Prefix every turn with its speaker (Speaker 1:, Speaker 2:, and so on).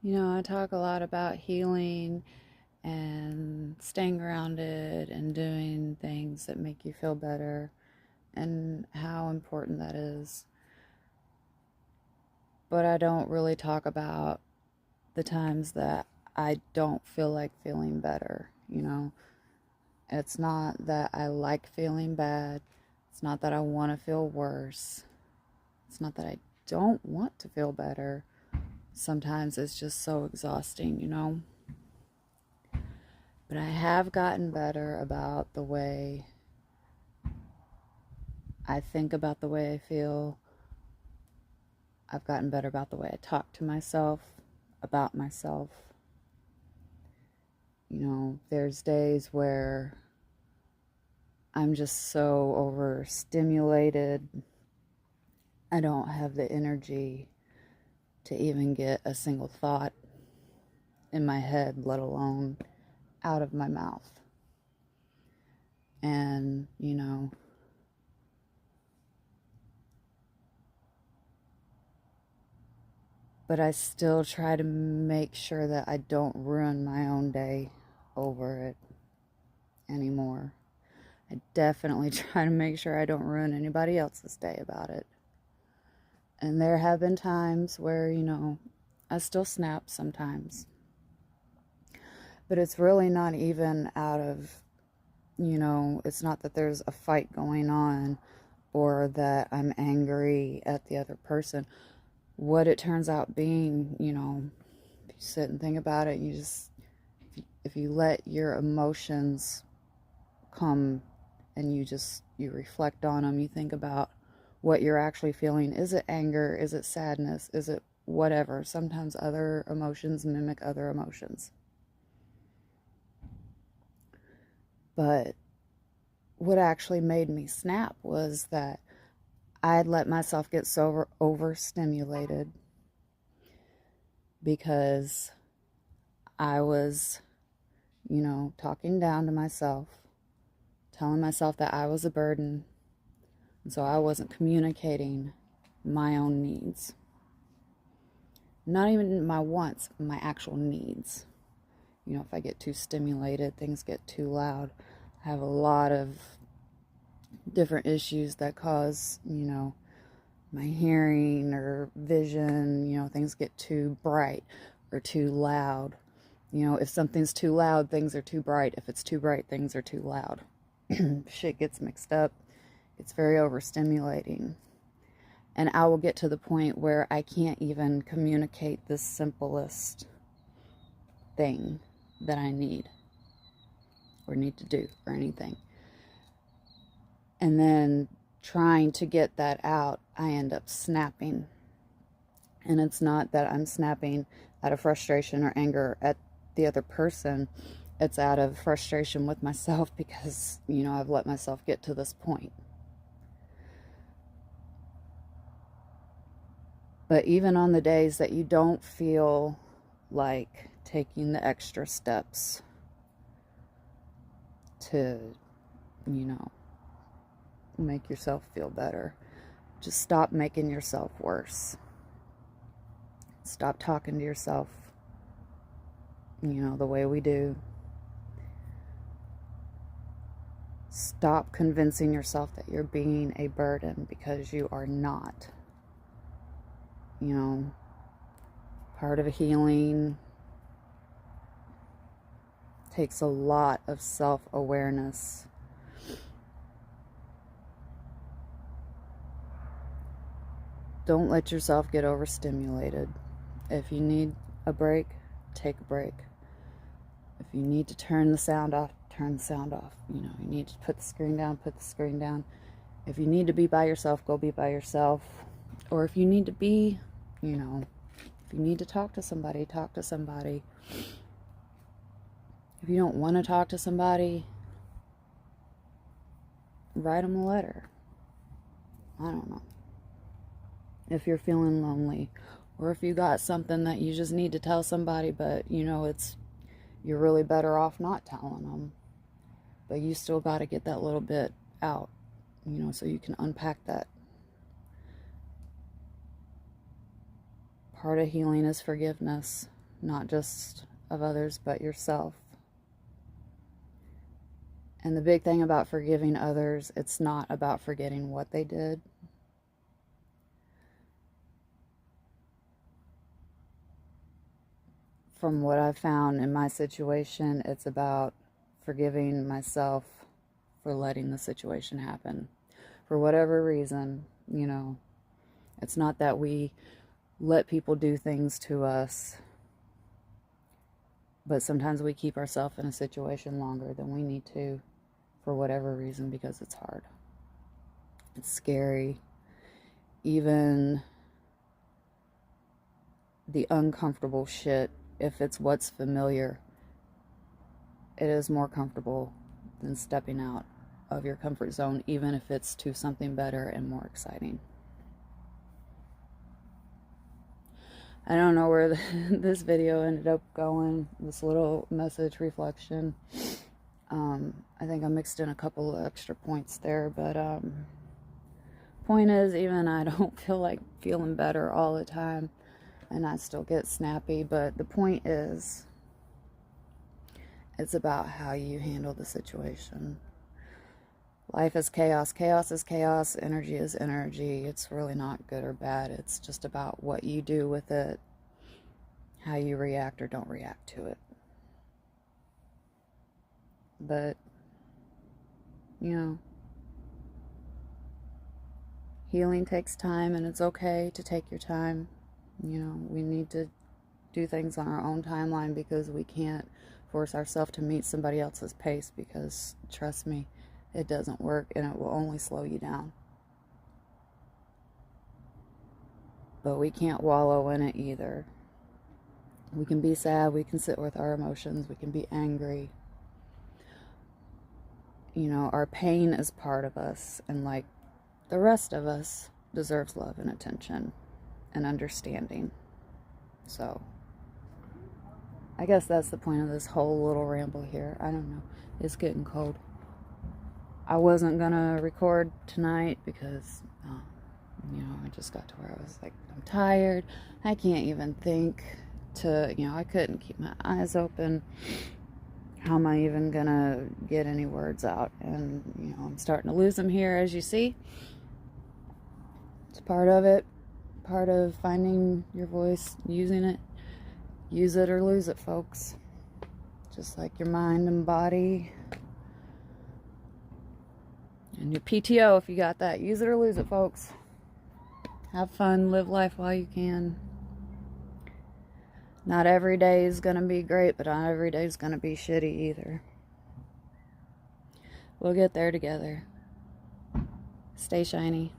Speaker 1: I talk a lot about healing and staying grounded and doing things that make you feel better and how important that is. But I don't really talk about the times that I don't feel like feeling better. It's not that I like feeling bad. It's not that I want to feel worse. It's not that I don't want to feel better. Sometimes it's just so exhausting. But I have gotten better about the way I think about the way I feel. I've gotten better about the way I talk to myself, about myself. There's days where I'm just so overstimulated. I don't have the energy to even get a single thought in my head, let alone out of my mouth. And, but I still try to make sure that I don't ruin my own day over it anymore. I definitely try to make sure I don't ruin anybody else's day about it. And there have been times where, I still snap sometimes. But it's really not even out of, it's not that there's a fight going on or that I'm angry at the other person. What it turns out being, if you sit and think about it, if you let your emotions come and you reflect on them, you think about what you're actually feeling. Is it anger? Is it sadness? Is it whatever? Sometimes other emotions mimic other emotions. But what actually made me snap was that I had let myself get so overstimulated because I was, talking down to myself, telling myself that I was a burden, and so I wasn't communicating my own needs. Not even my wants, my actual needs. If I get too stimulated, things get too loud. I have a lot of different issues that cause, my hearing or vision, things get too bright or too loud. If something's too loud, things are too bright. If it's too bright, things are too loud. Shit gets mixed up. It's very overstimulating. And I will get to the point where I can't even communicate the simplest thing that I need or need to do or anything. And then trying to get that out, I end up snapping. And it's not that I'm snapping out of frustration or anger at the other person. It's out of frustration with myself because, I've let myself get to this point. But even on the days that you don't feel like taking the extra steps to, make yourself feel better, just stop making yourself worse. Stop talking to yourself, the way we do. Stop convincing yourself that you're being a burden because you are not. Part of healing takes a lot of self-awareness. Don't let yourself get overstimulated. If you need a break, take a break. If you need to turn the sound off, turn the sound off. You need to put the screen down, put the screen down. If you need to be by yourself, go be by yourself. Or if you need to be, if you need to talk to somebody, talk to somebody. If you don't want to talk to somebody, write them a letter. I don't know. If you're feeling lonely, or if you got something that you just need to tell somebody, but you're really better off not telling them. But you still got to get that little bit out, so you can unpack that. Part of healing is forgiveness. not just of others, but yourself. And the big thing about forgiving others, it's not about forgetting what they did. From what I've found in my situation, it's about forgiving myself for letting the situation happen. For whatever reason, you know, it's not that we let people do things to us, but sometimes we keep ourselves in a situation longer than we need to for whatever reason, because it's hard. It's scary. Even the uncomfortable shit, if it's what's familiar, it is more comfortable than stepping out of your comfort zone, even if it's to something better and more exciting. I don't know where this video ended up going, this little message reflection. I think I mixed in a couple of extra points there, but point is, even I don't feel like feeling better all the time, and I still get snappy, but the point is, it's about how you handle the situation. Life is chaos. Chaos is chaos. Energy is energy. It's really not good or bad. It's just about what you do with it, how you react or don't react to it. But, you know, healing takes time, and it's okay to take your time. You know, we need to do things on our own timeline, because we can't force ourselves to meet somebody else's pace, because, trust me, it doesn't work, and it will only slow you down. But we can't wallow in it either. We can be sad, we can sit with our emotions, we can be angry. You know, our pain is part of us, and like the rest of us, deserves love and attention and understanding. So, I guess that's the point of this whole little ramble here. I don't know. It's getting cold. I wasn't gonna record tonight because, you know, I just got to where I was like, I'm tired. I can't even think to, you know, I couldn't keep my eyes open. How am I even gonna get any words out? And, you know, I'm starting to lose them here, as you see. It's part of it. Part of finding your voice, using it. Use it or lose it, folks. Just like your mind and body. And your PTO, if you got that. Use it or lose it, folks. Have fun. Live life while you can. Not every day is going to be great, but not every day is going to be shitty either. We'll get there together. Stay shiny.